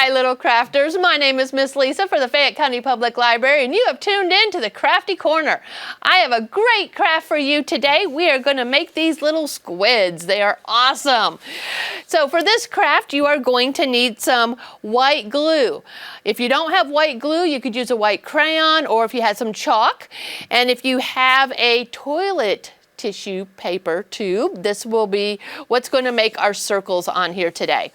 Hi, little crafters. My name is Miss Lisa for the Fayette County Public Library, and you have tuned in to the Crafty Corner. I have a great craft for you today. We are going to make these little squids. They are awesome. So for this craft, you are going to need some white glue. If you don't have white glue, you could use a white crayon, or if you had some chalk. And if you have a toilet tissue paper tube, this will be what's going to make our circles on here today.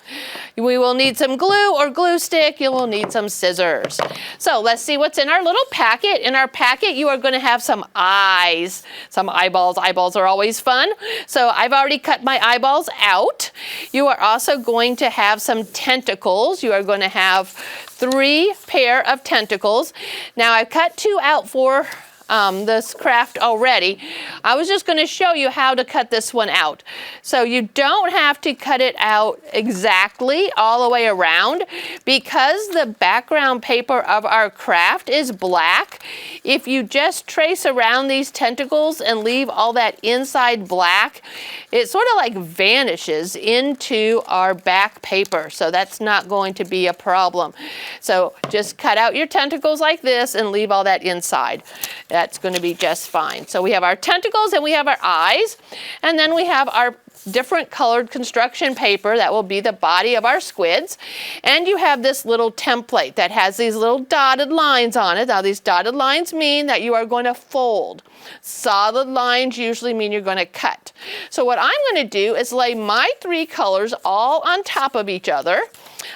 We will need some glue or glue stick. You will need some scissors. So let's see what's in our little packet. In our packet, you are going to have some eyes, some eyeballs. Eyeballs are always fun. So I've already cut my eyeballs out. You are also going to have some tentacles. You are going to have 3 pair of tentacles. Now I've cut 2 out for this craft already. I was just going to show you how to cut this one out. So you don't have to cut it out exactly all the way around because the background paper of our craft is black. If you just trace around these tentacles and leave all that inside black, it sort of like vanishes into our back paper. So that's not going to be a problem. So just cut out your tentacles like this and leave all that inside. That's going to be just fine. So we have our tentacles and we have our eyes, and then we have our different colored construction paper that will be the body of our squids. And you have this little template that has these little dotted lines on it. Now these dotted lines mean that you are going to fold. Solid lines usually mean you're going to cut. So what I'm going to do is lay my 3 colors all on top of each other.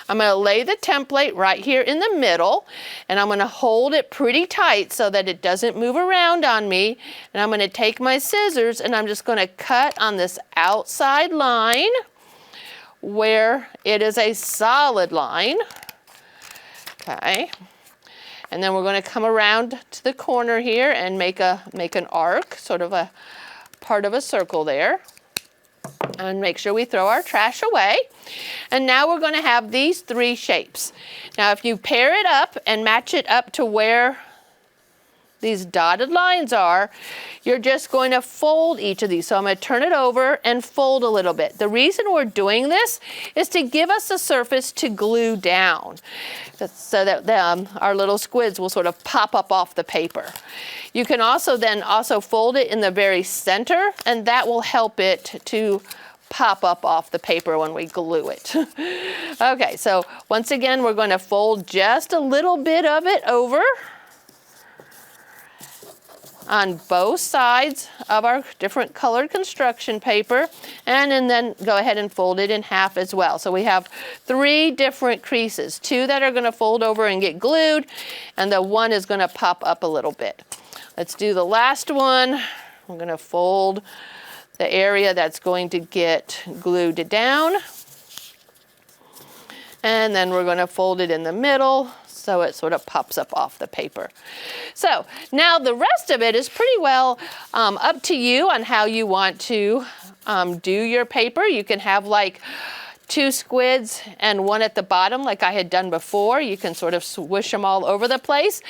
I'm going to lay the template right here in the middle, and I'm going to hold it pretty tight so that it doesn't move around on me. And I'm going to take my scissors and I'm just going to cut on this outside line where it is a solid line. Okay. And then we're going to come around to the corner here and make an arc, sort of a part of a circle there. And make sure we throw our trash away. And now we're going to have these 3 shapes. Now if you pair it up and match it up to where these dotted lines are, you're just going to fold each of these. So I'm going to turn it over and fold a little bit. The reason we're doing this is to give us a surface to glue down so that our little squids will sort of pop up off the paper. You can also then fold it in the very center, and that will help it to pop up off the paper when we glue it. Okay, so once again, we're going to fold just a little bit of it over on both sides of our different colored construction paper, and then go ahead and fold it in half as well. So we have 3 different creases, 2 that are going to fold over and get glued, and the 1 is going to pop up a little bit. Let's do the last one. I'm going to fold the area that's going to get glued down, and then we're going to fold it in the middle so it sort of pops up off the paper. So now the rest of it is pretty well up to you on how you want to do your paper. You can have like 2 squids and 1 at the bottom like I had done before. You can sort of swish them all over the place.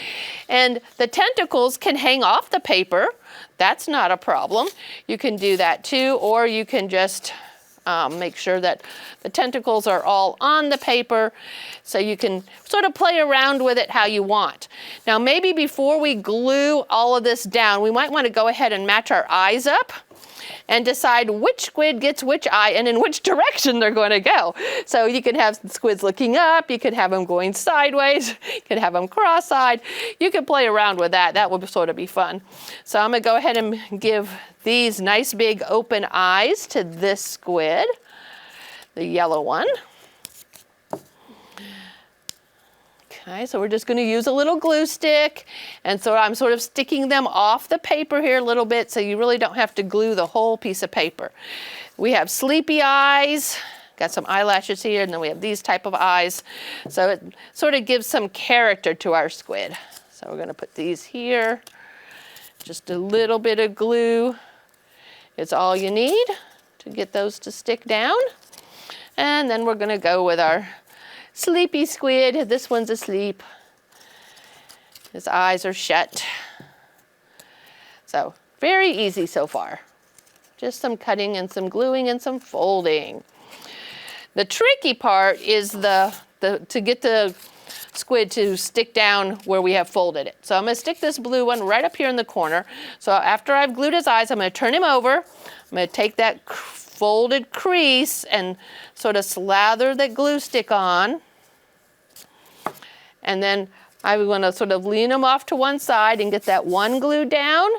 And the tentacles can hang off the paper. That's not a problem. You can do that too, or you can just make sure that the tentacles are all on the paper, so you can sort of play around with it how you want. Now maybe before we glue all of this down, we might want to go ahead and match our eyes up and decide which squid gets which eye and in which direction they're going to go. So you can have squids looking up, you could have them going sideways, you could have them cross-eyed. You can play around with that. That would sort of be fun. So I'm going to go ahead and give these nice big open eyes to this squid, the yellow one. Okay, so we're just going to use a little glue stick, and so I'm sort of sticking them off the paper here a little bit so you really don't have to glue the whole piece of paper. We have sleepy eyes, got some eyelashes here, and then we have these type of eyes. So it sort of gives some character to our squid. So we're going to put these here, just a little bit of glue. It's all you need to get those to stick down. And then we're going to go with our sleepy squid. This one's asleep. His eyes are shut. So very easy so far. Just some cutting and some gluing and some folding. The tricky part is the to get the squid to stick down where we have folded it. So I'm going to stick this blue one right up here in the corner. So after I've glued his eyes, I'm going to turn him over. I'm going to take that folded crease and sort of slather that glue stick on. And then I'm going to sort of lean him off to one side and get that one glued down.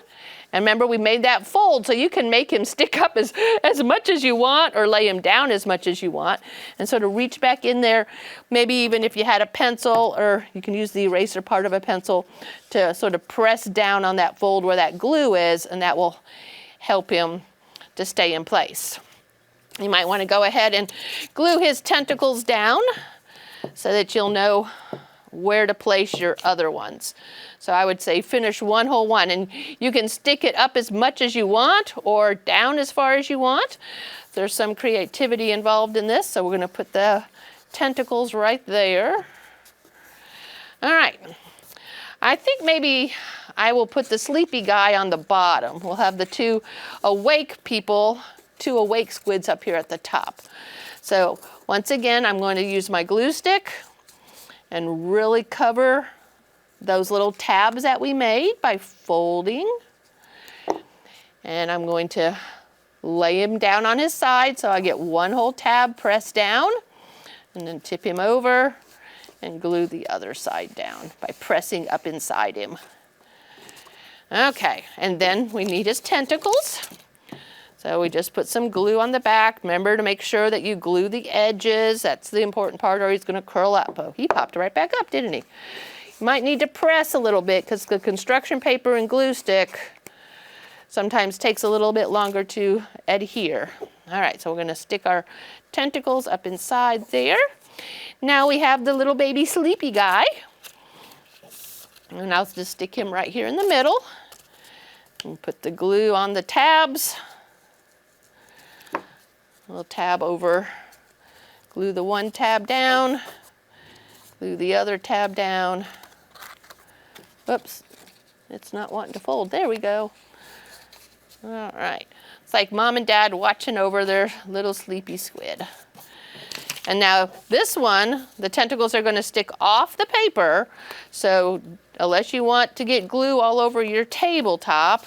And remember, we made that fold, so you can make him stick up as much as you want or lay him down as much as you want. And sort of reach back in there, maybe even if you had a pencil, or you can use the eraser part of a pencil to sort of press down on that fold where that glue is, and that will help him to stay in place. You might want to go ahead and glue his tentacles down so that you'll know where to place your other ones. So I would say finish one whole one, and you can stick it up as much as you want or down as far as you want. There's some creativity involved in this, so we're going to put the tentacles right there. All right, I think maybe I will put the sleepy guy on the bottom. We'll have the two awake people, two awake squids up here at the top. So once again, I'm going to use my glue stick and really cover those little tabs that we made by folding. And I'm going to lay him down on his side so I get one whole tab pressed down, and then tip him over and glue the other side down by pressing up inside him. Okay, and then we need his tentacles. So we just put some glue on the back. Remember to make sure that you glue the edges. That's the important part, or he's going to curl up. Oh, he popped right back up, didn't he? You might need to press a little bit because the construction paper and glue stick sometimes takes a little bit longer to adhere. All right, so we're going to stick our tentacles up inside there. Now we have the little baby sleepy guy. And I'll just stick him right here in the middle. And put the glue on the tabs. We'll tab over, glue the one tab down, glue the other tab down. Whoops, it's not wanting to fold. There we go. All right. It's like mom and dad watching over their little sleepy squid. And now this one, the tentacles are going to stick off the paper. So unless you want to get glue all over your tabletop,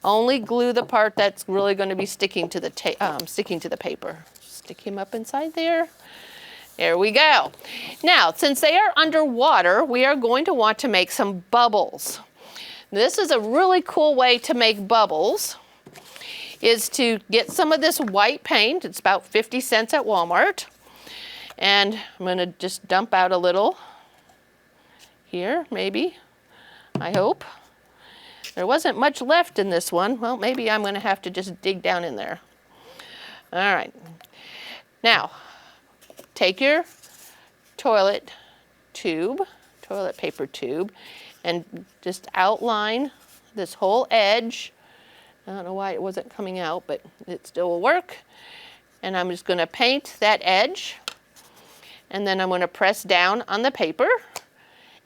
only glue the part that's really going to be sticking to the paper. Stick him up inside there. There we go. Now, since they are underwater, we are going to want to make some bubbles. This is a really cool way to make bubbles, is to get some of this white paint. It's about 50 cents at Walmart. And I'm going to just dump out a little here, maybe, I hope. There wasn't much left in this one. Well, maybe I'm going to have to just dig down in there. All right. Now, take your toilet paper tube, and just outline this whole edge. I don't know why it wasn't coming out, but it still will work. And I'm just going to paint that edge. And then I'm going to press down on the paper,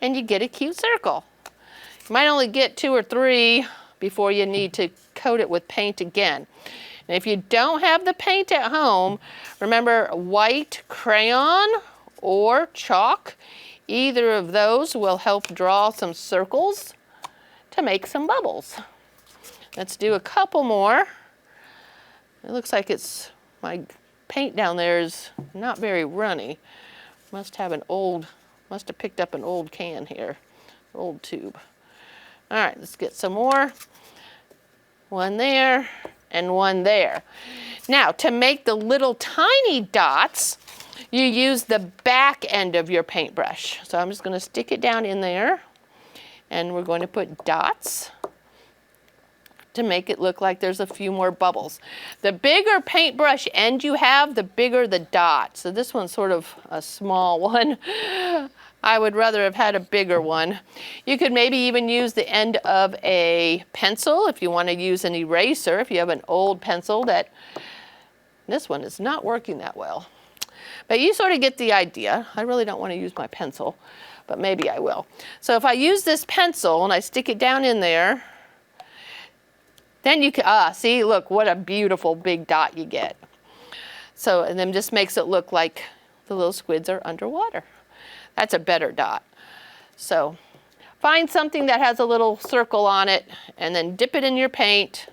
and you get a cute circle. You might only get 2 or 3 before you need to coat it with paint again. And if you don't have the paint at home, remember white crayon or chalk. Either of those will help draw some circles to make some bubbles. Let's do a couple more. It looks like my paint down there is not very runny. Must have picked up an old can here, old tube. All right, let's get some more. One there and one there. Now, to make the little tiny dots, you use the back end of your paintbrush. So I'm just going to stick it down in there, and we're going to put dots to make it look like there's a few more bubbles. The bigger paintbrush end you have, the bigger the dot. So this one's sort of a small one. I would rather have had a bigger one. You could maybe even use the end of a pencil if you want to use an eraser. If you have an old pencil this one is not working that well. But you sort of get the idea. I really don't want to use my pencil, but maybe I will. So if I use this pencil and I stick it down in there, then you can, see, look, what a beautiful big dot you get. So, and then just makes it look like the little squids are underwater. That's a better dot. So find something that has a little circle on it and then dip it in your paint.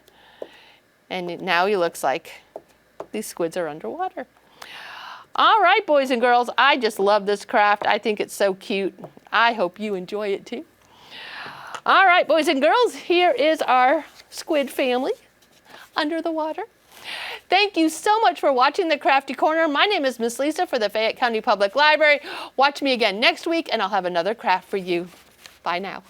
And now it looks like these squids are underwater. All right, boys and girls, I just love this craft. I think it's so cute. I hope you enjoy it too. All right, boys and girls, here is our squid family under the water. Thank you so much for watching the Crafty Corner. My name is Miss Lisa for the Fayette County Public Library. Watch me again next week and I'll have another craft for you. Bye now.